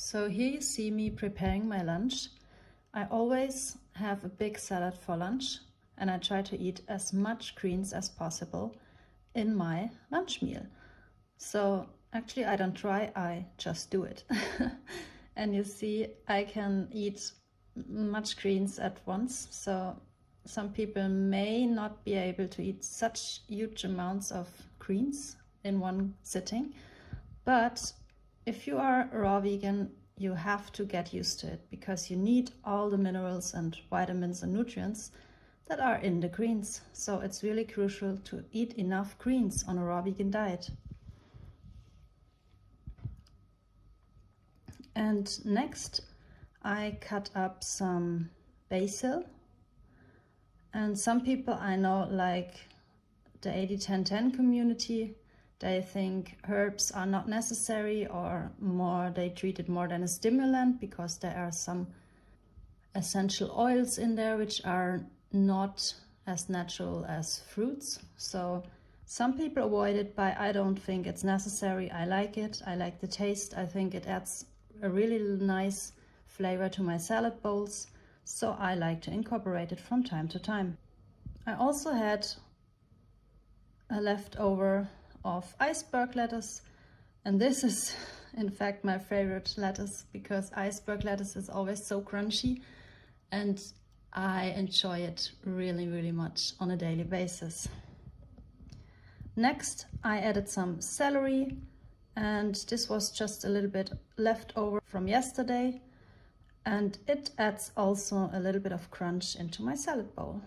So here you see me preparing my lunch. I always have a big salad for lunch and I try to eat as much greens as possible in my lunch meal. So actually I don't try, I just do it. And you see I can eat much greens at once. So some people may not be able to eat such huge amounts of greens in one sitting, but if you are raw vegan, you have to get used to it because you need all the minerals and vitamins and nutrients that are in the greens. So it's really crucial to eat enough greens on a raw vegan diet. And next, I cut up some basil. And some people I know, like the 80-10-10 community, they think herbs are not necessary, or more they treat it more than a stimulant because there are some essential oils in there which are not as natural as fruits. So some people avoid it, but I don't think it's necessary. I like it, I like the taste. I think it adds a really nice flavor to my salad bowls, so I like to incorporate it from time to time. I also had a leftover of iceberg lettuce, and this is in fact my favorite lettuce because iceberg lettuce is always so crunchy and I enjoy it really much on a daily basis. Next, I added some celery, and this was just a little bit left over from yesterday, and it adds also a little bit of crunch into my salad bowl.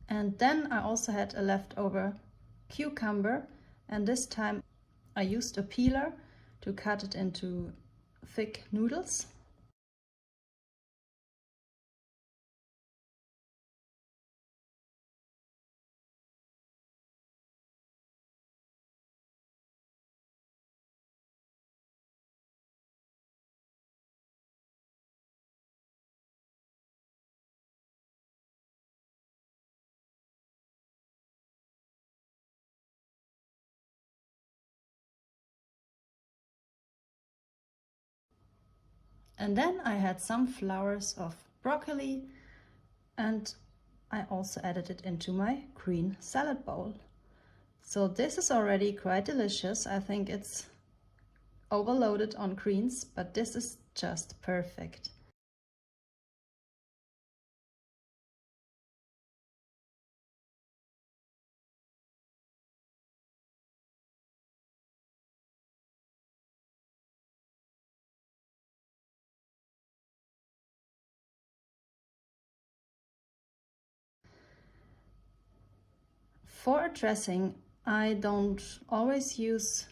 And then I also had a leftover cucumber, and this time I used a peeler to cut it into thick noodles. And then I had some flowers of broccoli, and I also added it into my green salad bowl. So this is already quite delicious. I think it's overloaded on greens, but this is just perfect. For a dressing, I don't always use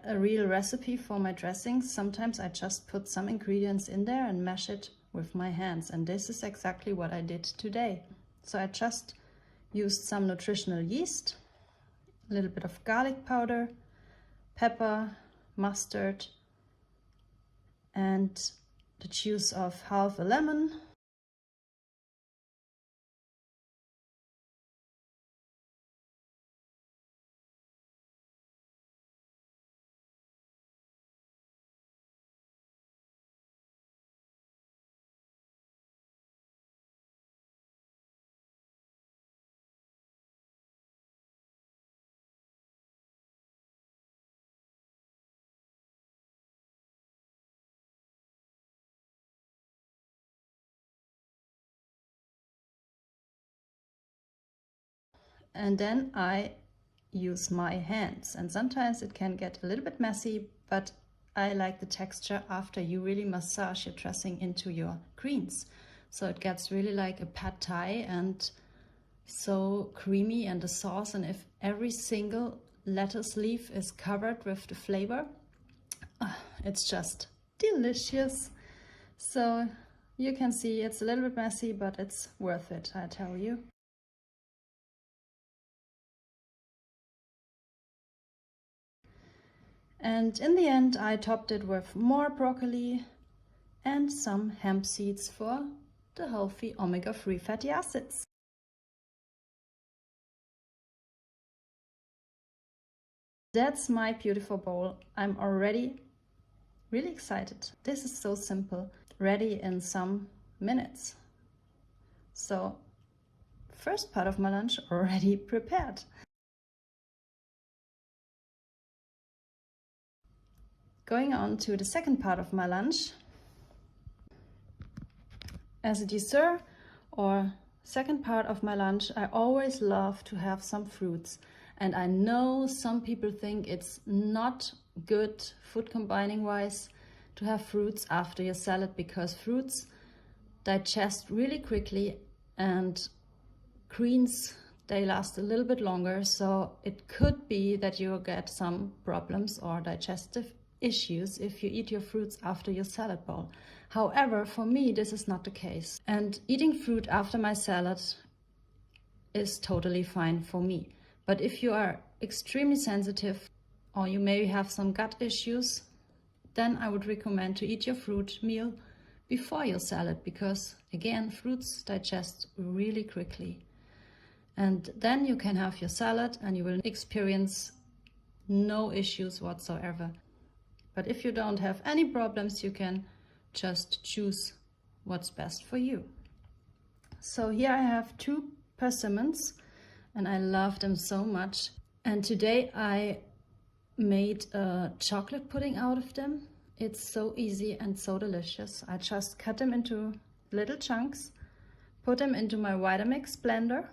a real recipe for my dressings. Sometimes I just put some ingredients in there and mash it with my hands, and this is exactly what I did today. So I just used some nutritional yeast, a little bit of garlic powder, pepper, mustard, and the juice of half a lemon. And then I use my hands, and sometimes it can get a little bit messy, but I like the texture after you really massage your dressing into your greens. So it gets really like a pad thai and so creamy, and the sauce, and if every single lettuce leaf is covered with the flavor, it's just delicious. So you can see it's a little bit messy, but it's worth it, I tell you. And in the end, I topped it with more broccoli and some hemp seeds for the healthy omega-3 fatty acids. That's my beautiful bowl. I'm already really excited. This is so simple, ready in some minutes. So, first part of my lunch already prepared. Going on to the second part of my lunch. As a dessert or second part of my lunch, I always love to have some fruits. And I know some people think it's not good food combining wise to have fruits after your salad, because fruits digest really quickly and greens, they last a little bit longer. So it could be that you get some problems or digestive issues if you eat your fruits after your salad bowl. However, for me, this is not the case. And eating fruit after my salad is totally fine for me. But if you are extremely sensitive or you maybe have some gut issues, then I would recommend to eat your fruit meal before your salad, because again, fruits digest really quickly. And then you can have your salad and you will experience no issues whatsoever. But if you don't have any problems, you can just choose what's best for you. So here I have 2 persimmons and I love them so much. And today I made a chocolate pudding out of them. It's so easy and so delicious. I just cut them into little chunks, put them into my Vitamix blender,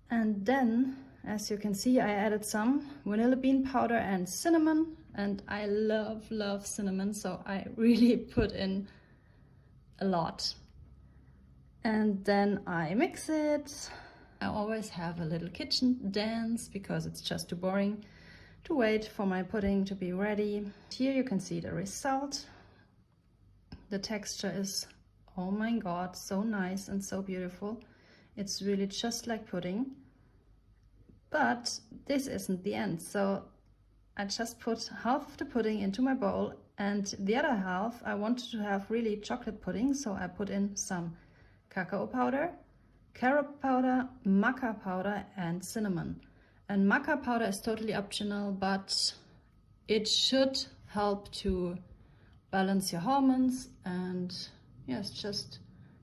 and then, as you can see, I added some vanilla bean powder and cinnamon, and I love cinnamon, so I really put in a lot. And then I mix it. I always have a little kitchen dance because it's just too boring to wait for my pudding to be ready. Here you can see the result. The texture is, oh my god, so nice and so beautiful. It's really just like pudding. But this isn't the end. So I just put half of the pudding into my bowl, and the other half I wanted to have really chocolate pudding, so I put in some cacao powder, carob powder, maca powder and cinnamon. And maca powder is totally optional, but it should help to balance your hormones, and yes,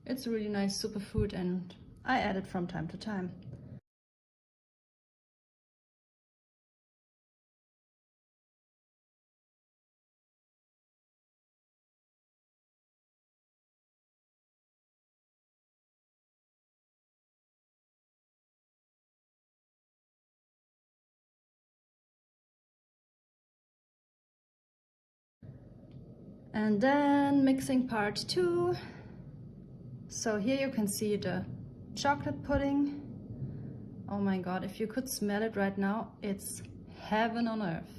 it's a really nice superfood, and I add it from time to time. And then mixing part 2. So here you can see the chocolate pudding. Oh my god, if you could smell it right now, it's heaven on earth.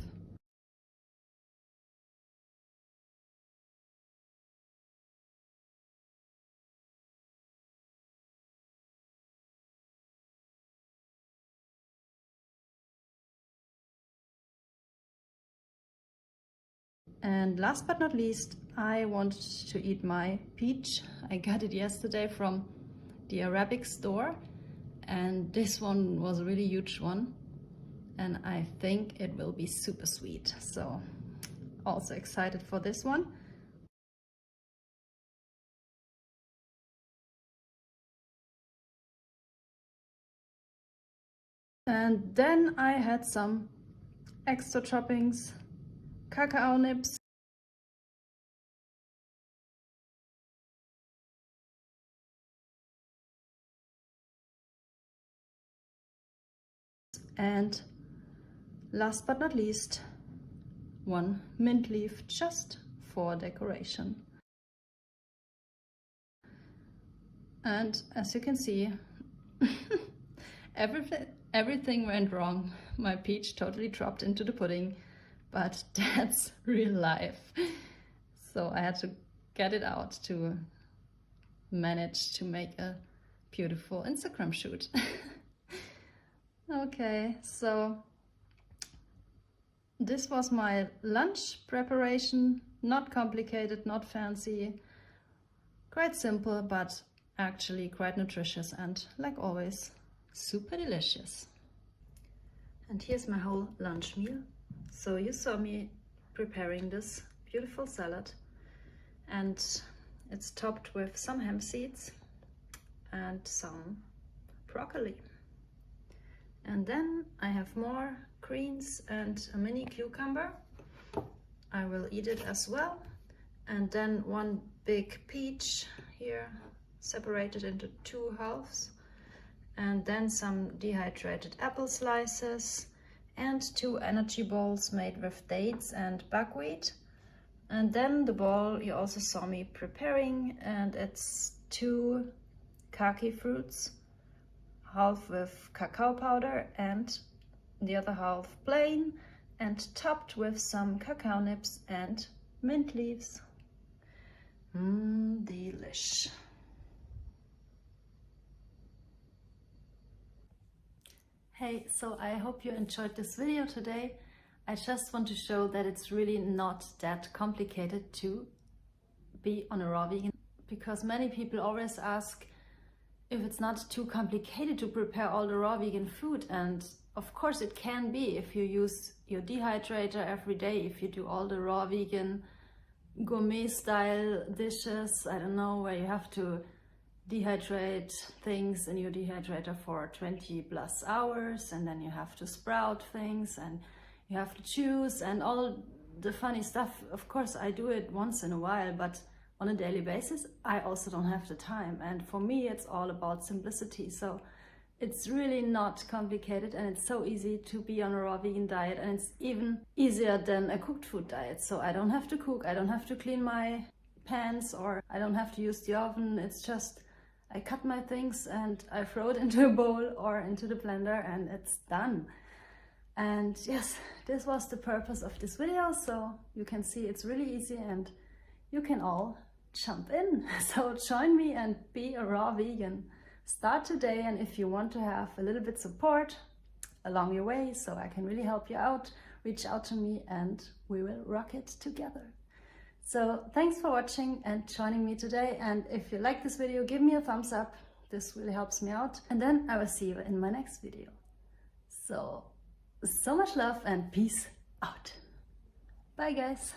And last but not least, I wanted to eat my peach. I got it yesterday from the Arabic store, and this one was a really huge one, and I think it will be super sweet. So also excited for this one. And then I had some extra toppings, cacao nibs, and last but not least, 1 mint leaf just for decoration. And as you can see, everything went wrong. My peach totally dropped into the pudding, but that's real life. So I had to get it out to manage to make a beautiful Instagram shoot. Okay, so this was my lunch preparation. Not complicated, not fancy. Quite simple, but actually quite nutritious and, like always, super delicious. And here's my whole lunch meal. So you saw me preparing this beautiful salad, and it's topped with some hemp seeds and some broccoli. And then I have more greens and a mini cucumber. I will eat it as well. And then one big peach here, separated into 2 halves. And then some dehydrated apple slices and 2 energy balls made with dates and buckwheat. And then the bowl you also saw me preparing, and it's 2 kaki fruits, half with cacao powder and the other half plain, and topped with some cacao nibs and mint leaves. Delish. Hey, so I hope you enjoyed this video today. I just want to show that it's really not that complicated to be on a raw vegan, because many people always ask if it's not too complicated to prepare all the raw vegan food, and of course it can be if you use your dehydrator every day, if you do all the raw vegan gourmet style dishes, I don't know, where you have to dehydrate things in your dehydrator for 20 plus hours, and then you have to sprout things and you have to choose and all the funny stuff. Of course I do it once in a while, but on a daily basis I also don't have the time, and for me it's all about simplicity. So it's really not complicated, and it's so easy to be on a raw vegan diet, and it's even easier than a cooked food diet. So I don't have to cook, I don't have to clean my pans, or I don't have to use the oven. It's just I cut my things and I throw it into a bowl or into the blender and it's done. And yes, this was the purpose of this video. So you can see it's really easy and you can all jump in. So join me and be a raw vegan. Start today, and if you want to have a little bit support along your way so I can really help you out, reach out to me and we will rock it together. So thanks for watching and joining me today, and if you like this video, give me a thumbs up. This really helps me out, and then I will see you in my next video. So much love and peace out. Bye guys.